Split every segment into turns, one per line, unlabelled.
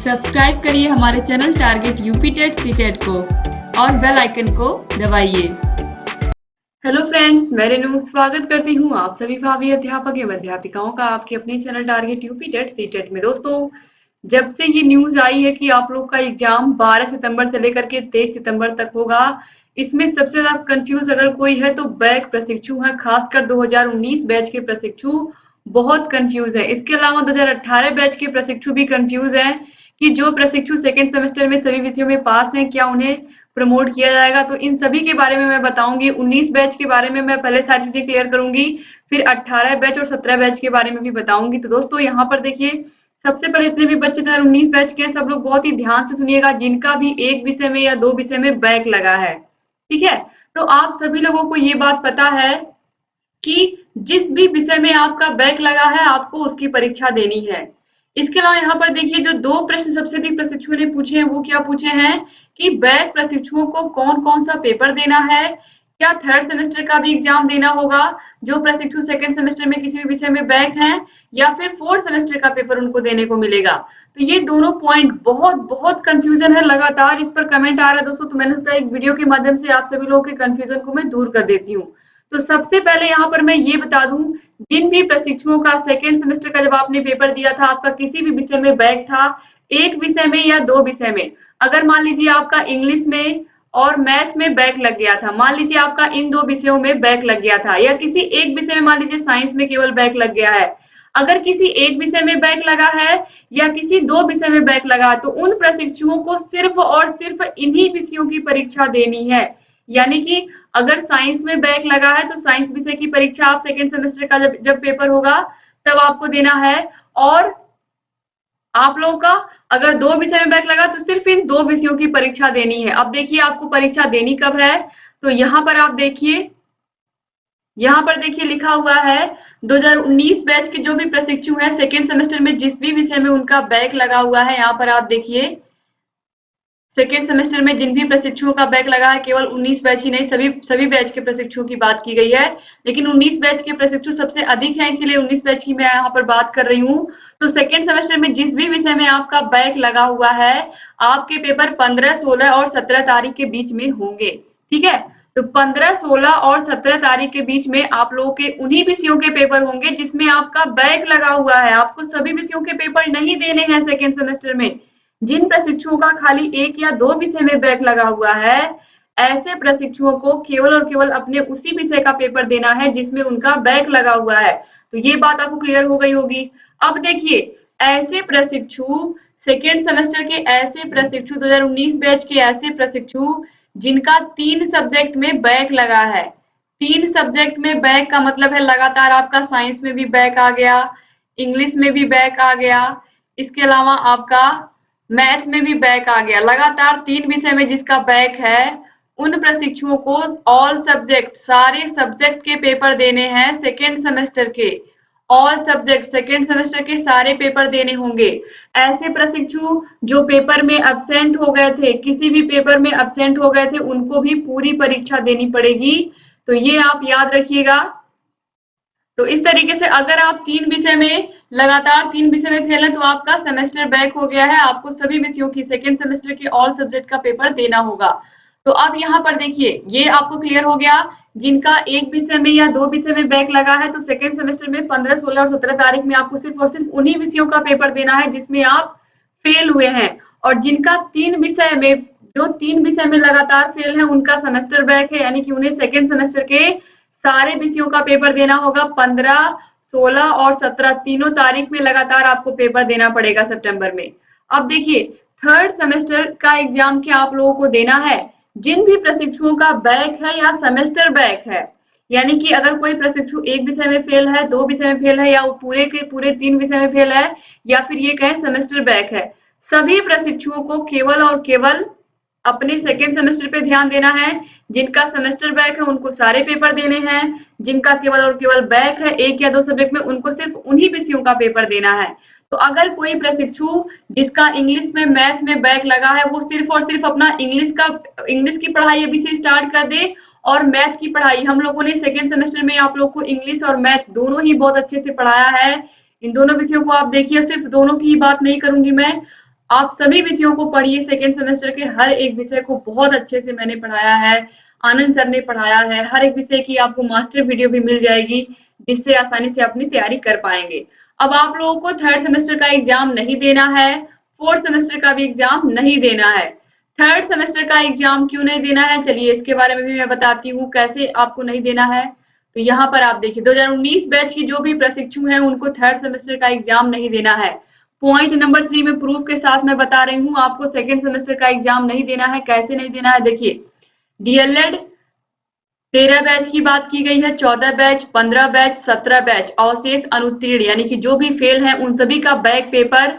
Subscribe करिए हमारे channel target UP TET CTET को और बेल आइकन को दबाइए। हेलो फ्रेंड्स, मैं रेनू स्वागत करती हूँ आप सभी भावी अध्यापक एवं अध्यापिकाओं का आपके अपने channel target UP TET CTET में। दोस्तों, जब से ये न्यूज आई है कि आप लोग का एग्जाम 12 सितंबर से लेकर के 23 सितंबर तक होगा, इसमें सबसे ज्यादा कंफ्यूज अगर कोई है तो बैक प्रशिक्षु है, खासकर 2019 बैच के प्रशिक्षु बहुत कंफ्यूज है। इसके अलावा 2018 बैच के प्रशिक्षु भी कंफ्यूज हैं कि जो प्रशिक्षु सेकेंड सेमेस्टर में सभी विषयों में पास हैं, क्या उन्हें प्रमोट किया जाएगा। तो इन सभी के बारे में मैं बताऊंगी। 19 बैच के बारे में मैं पहले सारी चीजें क्लियर करूंगी, फिर 18 बैच और 17 बैच के बारे में भी बताऊंगी। तो दोस्तों, यहाँ पर देखिए, सबसे पहले इतने भी बच्चे 2019 बैच के सब लोग बहुत ही ध्यान से सुनिएगा जिनका भी एक विषय में या दो विषय में बैक लगा है। ठीक है, तो आप सभी लोगों को ये बात पता है कि जिस भी विषय में आपका बैक लगा है आपको उसकी परीक्षा देनी है। इसके अलावा यहाँ पर देखिए, जो दो प्रश्न सबसे अधिक प्रशिक्षुओं ने पूछे हैं वो क्या पूछे हैं कि बैक प्रशिक्षुओं को कौन कौन सा पेपर देना है, क्या थर्ड सेमेस्टर का भी एग्जाम देना होगा जो प्रशिक्षु सेकंड सेमेस्टर में किसी भी विषय में बैक हैं, या फिर फोर्थ सेमेस्टर का पेपर उनको देने को मिलेगा। तो ये दोनों पॉइंट बहुत बहुत कंफ्यूजन है, लगातार इस पर कमेंट आ रहा है दोस्तों। तो मैंने सोचा एक वीडियो के माध्यम से आप सभी लोगों के कंफ्यूजन को मैं दूर कर देती हूँ। तो सबसे पहले यहाँ पर मैं ये बता दूं, जिन भी प्रशिक्षुओं का सेकेंड सेमेस्टर का जब आपने पेपर दिया था, आपका किसी भी विषय में बैक था, एक विषय में या दो विषय में, अगर मान लीजिए आपका इंग्लिश में और मैथ में बैक लग गया था, मान लीजिए आपका इन दो विषयों में बैक लग गया था, या किसी एक विषय में मान लीजिए साइंस में केवल बैक लग गया है, अगर किसी एक विषय में बैक लगा है या किसी दो विषय में बैक लगा, तो उन प्रशिक्षुओं को सिर्फ और सिर्फ इन्हीं विषयों की परीक्षा देनी है। यानी कि अगर साइंस में बैक लगा है तो साइंस विषय की परीक्षा आप सेकेंड सेमेस्टर का जब पेपर होगा तब आपको देना है। और आप लोगों का अगर दो विषय में बैक लगा तो सिर्फ इन दो विषयों की परीक्षा देनी है। अब देखिए आपको परीक्षा देनी कब है, तो यहाँ पर आप देखिए, यहाँ पर देखिए लिखा हुआ है 2019 बैच के जो भी प्रशिक्षु हैं सेकेंड सेमेस्टर में जिस भी विषय में उनका बैक लगा हुआ है, यहाँ पर आप देखिए सेकेंड सेमेस्टर में जिन भी प्रशिक्षुओं का बैक लगा है, केवल 19 बैच ही नहीं, सभी बैच के प्रशिक्षुओं की बात की गई है, लेकिन 19 बैच के प्रशिक्षु सबसे अधिक हैं, इसीलिए 19 बैच की मैं यहाँ पर बात कर रही हूँ। तो सेकेंड सेमेस्टर में जिस भी विषय में आपका बैक लगा हुआ है, आपके पेपर 15, 16 और 17 तारीख के बीच में होंगे। ठीक है, तो 15, 16 और 17 तारीख के बीच में आप लोगों के उन्हीं विषयों के पेपर होंगे जिसमें आपका बैक लगा हुआ है। आपको सभी विषयों के पेपर नहीं देने हैं सेकेंड सेमेस्टर में। जिन प्रशिक्षुओं का खाली एक या दो विषय में बैक लगा हुआ है, ऐसे प्रशिक्षुओं को केवल और केवल अपने उसी विषय का पेपर देना है जिसमें उनका बैक लगा हुआ है। तो ये बात आपको क्लियर हो गई होगी। अब देखिए, ऐसे प्रशिक्षु सेकेंड सेमेस्टर के, ऐसे प्रशिक्षु 2019 बैच के ऐसे प्रशिक्षु जिनका 3 सब्जेक्ट में बैक लगा है। 3 सब्जेक्ट में बैक का मतलब है लगातार आपका साइंस में भी बैक आ गया, इंग्लिश में भी बैक आ गया, इसके अलावा आपका मैथ में भी बैक आ गया, लगातार 3 विषय में जिसका बैक है, उन प्रशिक्षुओं को ऑल सब्जेक्ट, सारे सब्जेक्ट के पेपर देने हैं सेकेंड सेमेस्टर के। ऑल सब्जेक्ट सेकेंड सेमेस्टर के सारे पेपर देने होंगे। ऐसे प्रशिक्षु जो पेपर में अब्सेंट हो गए थे, किसी भी पेपर में अब्सेंट हो गए थे, उनको भी पूरी परीक्षा देनी पड़ेगी। तो ये आप याद रखिएगा। तो इस तरीके से अगर आप 3 विषय में लगातार 3 विषय में फेल है तो आपका सेमेस्टर बैक हो गया है, आपको सभी विषयों की सेकेंड सेमेस्टर के ऑल सब्जेक्ट का पेपर देना होगा। तो अब यहाँ पर देखिए, ये आपको क्लियर हो गया। जिनका एक विषय में या दो विषय में बैक लगा है, तो सेकेंड सेमेस्टर में 15, 16 और 17 तारीख में आपको सिर्फ और सिर्फ उन्हीं विषयों का पेपर देना है जिसमें आप फेल हुए हैं। और जिनका 3 विषय में, जो 3 विषय में लगातार फेल है, उनका सेमेस्टर बैक है, यानी कि उन्हें सेकेंड सेमेस्टर के सारे विषयों का पेपर देना होगा। 15, 16 और 17 तीनों तारीख में लगातार आपको पेपर देना पड़ेगा सितंबर में। अब देखिए, थर्ड सेमेस्टर का एग्जाम क्या आप लोगों को देना है, जिन भी प्रशिक्षुओं का बैक है या सेमेस्टर बैक है, यानी कि अगर कोई प्रशिक्षु एक विषय में फेल है, दो विषय में फेल है, या पूरे के पूरे 3 विषय में फेल है, या फिर ये कहें सेमेस्टर बैक है, सभी प्रशिक्षुओं को केवल और केवल अपने सेकेंड सेमेस्टर पे ध्यान देना है। जिनका सेमेस्टर बैक है उनको सारे पेपर देने हैं, जिनका केवल और केवल बैक है एक या दो सब्जेक्ट में, उनको सिर्फ उन्हीं विषयों का पेपर देना है। तो अगर कोई प्रशिक्षु जिसका इंग्लिश में, मैथ में बैक लगा है, वो सिर्फ और सिर्फ अपना इंग्लिश की पढ़ाई अभी से स्टार्ट कर दे, और मैथ की पढ़ाई हम लोगों ने सेकेंड सेमेस्टर में आप लोग को इंग्लिश और मैथ दोनों ही बहुत अच्छे से पढ़ाया है। इन दोनों विषयों को आप देखिए, सिर्फ दोनों की ही बात नहीं करूंगी मैं, आप सभी विषयों को पढ़िए, सेकेंड सेमेस्टर के हर एक विषय को बहुत अच्छे से मैंने पढ़ाया है, आनंद सर ने पढ़ाया है। हर एक विषय की आपको मास्टर वीडियो भी मिल जाएगी, जिससे आसानी से अपनी तैयारी कर पाएंगे। अब आप लोगों को थर्ड सेमेस्टर का एग्जाम नहीं देना है, फोर्थ सेमेस्टर का भी एग्जाम नहीं देना है। थर्ड सेमेस्टर का एग्जाम क्यों नहीं देना है, चलिए इसके बारे में भी मैं बताती हूँ कैसे आपको नहीं देना है। तो यहाँ पर आप देखिए 2019 बैच की जो भी प्रशिक्षु हैं उनको थर्ड सेमेस्टर का एग्जाम नहीं देना है। पॉइंट नंबर 3 में प्रूफ के साथ मैं बता रही हूँ, आपको सेकेंड सेमेस्टर का एग्जाम नहीं देना है। कैसे नहीं देना है, देखिए डीएलएड 13 बैच की बात की गई है, 14 बैच, 15 बैच, 17 बैच, अवशेष अनुत्तीर्ण यानी कि जो भी फेल है उन सभी का बैक पेपर।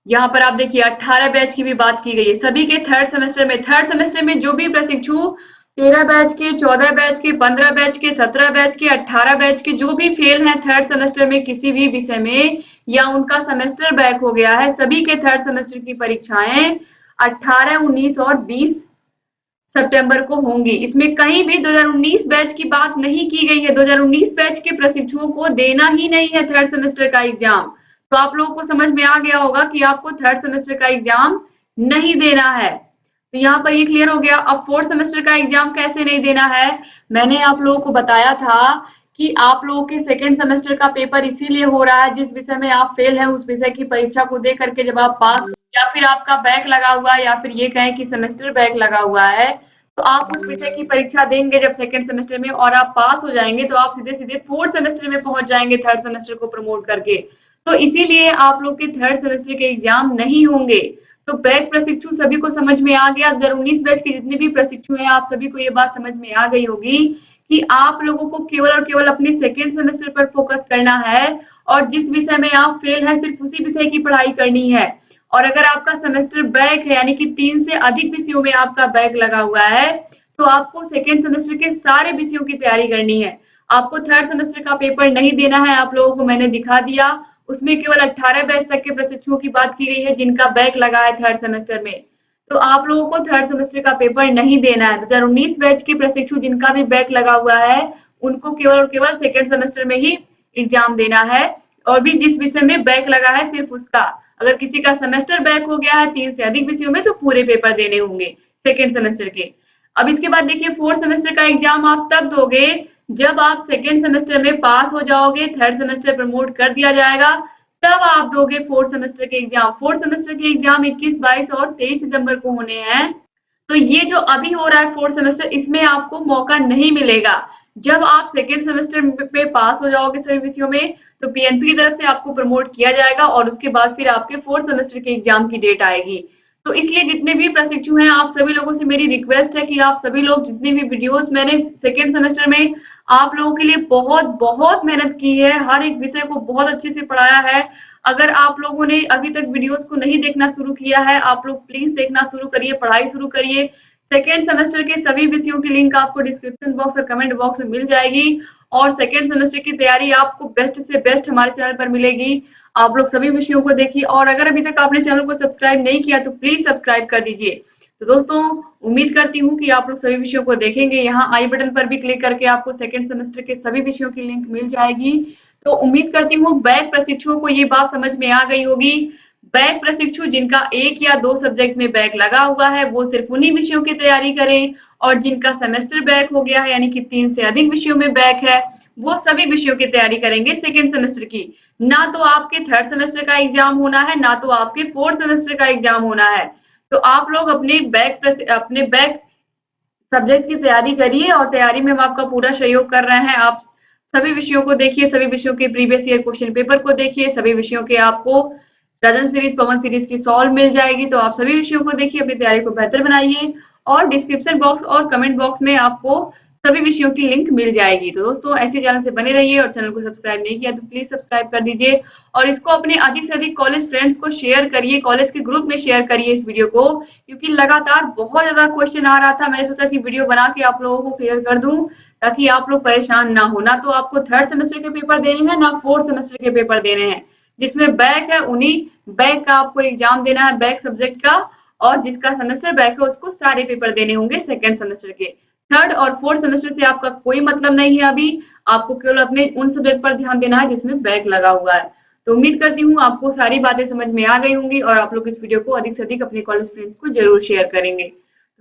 यहाँ पर आप देखिए 18 बैच की भी बात की गई है, सभी के थर्ड सेमेस्टर में जो भी प्रशिक्षु 13 बैच के, 14 बैच के, 15 बैच के, 17 बैच के, 18 बैच के जो भी फेल हैं थर्ड सेमेस्टर में किसी भी विषय में, या उनका सेमेस्टर बैक हो गया है, सभी के थर्ड सेमेस्टर की परीक्षाएं 18, 19 और 20 सितंबर को होंगी। इसमें कहीं भी 2019 बैच की बात नहीं की गई है। 2019 बैच के प्रशिक्षुओं को देना ही नहीं है थर्ड सेमेस्टर का एग्जाम। तो आप लोगों को समझ में आ गया होगा कि आपको थर्ड सेमेस्टर का एग्जाम नहीं देना है। तो यहाँ पर ये क्लियर हो गया। अब फोर्थ सेमेस्टर का एग्जाम कैसे नहीं देना है, मैंने आप लोगों को बताया था कि आप लोगों के सेकेंड सेमेस्टर का पेपर इसीलिए हो रहा है, जिस विषय में आप फेल है उस विषय की परीक्षा को दे करके जब आप पास, या फिर आपका बैक लगा हुआ है, या फिर ये कहें कि सेमेस्टर बैक लगा हुआ है, तो आप उस विषय की परीक्षा देंगे जब सेकेंड सेमेस्टर में और आप पास हो जाएंगे तो आप सीधे सीधे फोर्थ सेमेस्टर में पहुंच जाएंगे थर्ड सेमेस्टर को प्रमोट करके। तो इसीलिए आप लोग के थर्ड सेमेस्टर के एग्जाम नहीं होंगे। तो बैक प्रशिक्षु सभी को समझ में आ गया, 2019 बैच के जितने भी प्रशिक्षु हैं आप सभी को ये बात समझ में आ गई होगी कि आप लोगों को केवल और केवल अपने सेकेंड सेमेस्टर पर फोकस करना है, और जिस विषय में आप फेल है सिर्फ उसी विषय की पढ़ाई करनी है। और अगर आपका सेमेस्टर बैक है यानी कि 3 से अधिक विषयों में आपका बैक लगा हुआ है, तो आपको सेकेंड सेमेस्टर के सारे विषयों की तैयारी करनी है। आपको थर्ड सेमेस्टर का पेपर नहीं देना है, आप लोगों को मैंने दिखा दिया। उसमें केवल 18 बैच तक के प्रशिक्षुओं की बात की गई है जिनका बैक लगा है थर्ड सेमेस्टर में। तो आप लोगों को थर्ड सेमेस्टर का पेपर नहीं देना है। 2019 बैच के प्रशिक्षु जिनका भी बैक लगा हुआ है उनको केवल और केवल सेकेंड सेमेस्टर में ही एग्जाम देना है, और भी जिस विषय में बैक लगा है सिर्फ उसका। अगर किसी का सेमेस्टर बैक हो गया है 3 से अधिक विषयों में तो पूरे पेपर देने होंगे सेकेंड सेमेस्टर के। अब इसके बाद देखिए फोर्थ सेमेस्टर का एग्जाम आप तब दोगे जब आप सेकेंड सेमेस्टर में पास हो जाओगे, थर्ड सेमेस्टर प्रमोट कर दिया जाएगा, तब आप दोगे फोर्थ सेमेस्टर के एग्जाम। फोर्थ सेमेस्टर के एग्जाम 21, 22 और 23 सितंबर को होने हैं। तो ये जो अभी हो रहा है फोर्थ सेमेस्टर, इसमें आपको मौका नहीं मिलेगा। जब आप सेकेंड सेमेस्टर पे पास हो जाओगे सभी विषयों में तो पीएनपी की तरफ से आपको प्रमोट किया जाएगा, और उसके बाद फिर आपके फोर्थ सेमेस्टर के एग्जाम की डेट आएगी। तो इसलिए जितने भी प्रशिक्षु हैं आप सभी लोगों से मेरी रिक्वेस्ट है कि आप सभी लोग जितनी भी वीडियोस मैंने सेकेंड सेमेस्टर में आप लोगों के लिए बहुत बहुत मेहनत की है, हर एक विषय को बहुत अच्छे से पढ़ाया है। अगर आप लोगों ने अभी तक वीडियोस को नहीं देखना शुरू किया है, आप लोग प्लीज देखना शुरू करिए, पढ़ाई शुरू करिए। सेकेंड सेमेस्टर के सभी विषयों की लिंक आपको डिस्क्रिप्शन बॉक्स और कमेंट बॉक्स में मिल जाएगी, और सेकेंड सेमेस्टर की तैयारी आपको बेस्ट से बेस्ट हमारे चैनल पर मिलेगी। आप लोग सभी विषयों को देखिए, और अगर अभी तक आपने चैनल को सब्सक्राइब नहीं किया तो प्लीज सब्सक्राइब कर दीजिए। तो दोस्तों उम्मीद करती हूँ कि आप लोग सभी विषयों को देखेंगे। यहाँ आई बटन पर भी क्लिक करके आपको सेकेंड सेमेस्टर के सभी विषयों की लिंक मिल जाएगी। तो उम्मीद करती हूँ बैक प्रशिक्षुओं को ये बात समझ में आ गई होगी। बैक प्रशिक्षु जिनका 1 या 2 सब्जेक्ट में बैक लगा हुआ है वो सिर्फ उन्हीं विषयों की तैयारी करें, और जिनका सेमेस्टर बैक हो गया है यानी कि 3 से अधिक विषयों में बैक है वो सभी विषयों की तैयारी करेंगे सेकेंड सेमेस्टर की। ना तो आपके थर्ड सेमेस्टर का एग्जाम होना है, ना तो आपके फोर्थ सेमेस्टर का एग्जाम होना है। तो आप लोग अपने बैक सब्जेक्ट की तैयारी करिए, और तैयारी में हम आपका पूरा सहयोग कर रहे हैं। आप सभी विषयों को देखिए, सभी विषयों के प्रीवियस ईयर क्वेश्चन पेपर को देखिए, सभी विषयों के आपको रजन सीरीज, पवन सीरीज की सॉल्व मिल जाएगी। तो आप सभी विषयों को देखिए, अपनी तैयारी को बेहतर बनाइए, और डिस्क्रिप्शन बॉक्स और कमेंट बॉक्स में आपको सभी विषयों की लिंक मिल जाएगी। तो दोस्तों ऐसे चैनल से बने रहिए, और चैनल को सब्सक्राइब नहीं किया तो प्लीज सब्सक्राइब कर दीजिए, और इसको अपने अधिक से अधिक कॉलेज फ्रेंड्स को शेयर करिए, कॉलेज के ग्रुप में शेयर करिए इस वीडियो को, क्योंकि लगातार बहुत ज्यादा क्वेश्चन आ रहा था। मैंने सोचा कि वीडियो बना के आप लोगों को क्लियर कर दूं ताकि आप लोग परेशान ना हो। ना तो आपको थर्ड सेमेस्टर के पेपर देने हैं, ना फोर्थ सेमेस्टर के पेपर देने हैं। जिसमें बैक है उन्हीं बैक का आपको एग्जाम देना है, बैक सब्जेक्ट का, और जिसका सेमेस्टर बैक है उसको सारे पेपर देने होंगे सेकेंड सेमेस्टर के। थर्ड और फोर्थ सेमेस्टर से आपका कोई मतलब नहीं है। अभी आपको केवल अपने उन सब्जेक्ट पर ध्यान देना है जिसमें बैक लगा हुआ है। तो उम्मीद करती हूँ आपको सारी बातें समझ में आ गई होंगी और आप लोग इस वीडियो को अधिक से अधिक अपने कॉलेज फ्रेंड्स को जरूर शेयर करेंगे।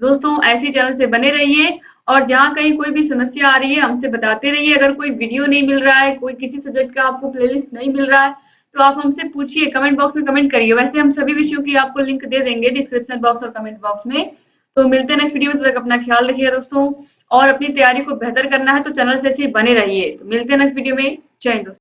दोस्तों ऐसे ही चैनल से बने रहिए और जहाँ कहीं कोई भी समस्या आ रही है हमसे बताते रहिए। अगर कोई वीडियो नहीं मिल रहा है, कोई किसी सब्जेक्ट का आपको प्लेलिस्ट नहीं मिल रहा है, तो आप हमसे पूछिए, कमेंट बॉक्स में कमेंट करिए। वैसे हम सभी विषयों की आपको लिंक दे देंगे डिस्क्रिप्शन बॉक्स और कमेंट बॉक्स में। तो मिलते हैं नेक्स्ट वीडियो में, तब तक अपना ख्याल रखिएगा दोस्तों, और अपनी तैयारी को बेहतर करना है तो चैनल से ऐसे ही बने रहिए। तो मिलते हैं नेक्स्ट वीडियो में। जय हिंद दोस्तों।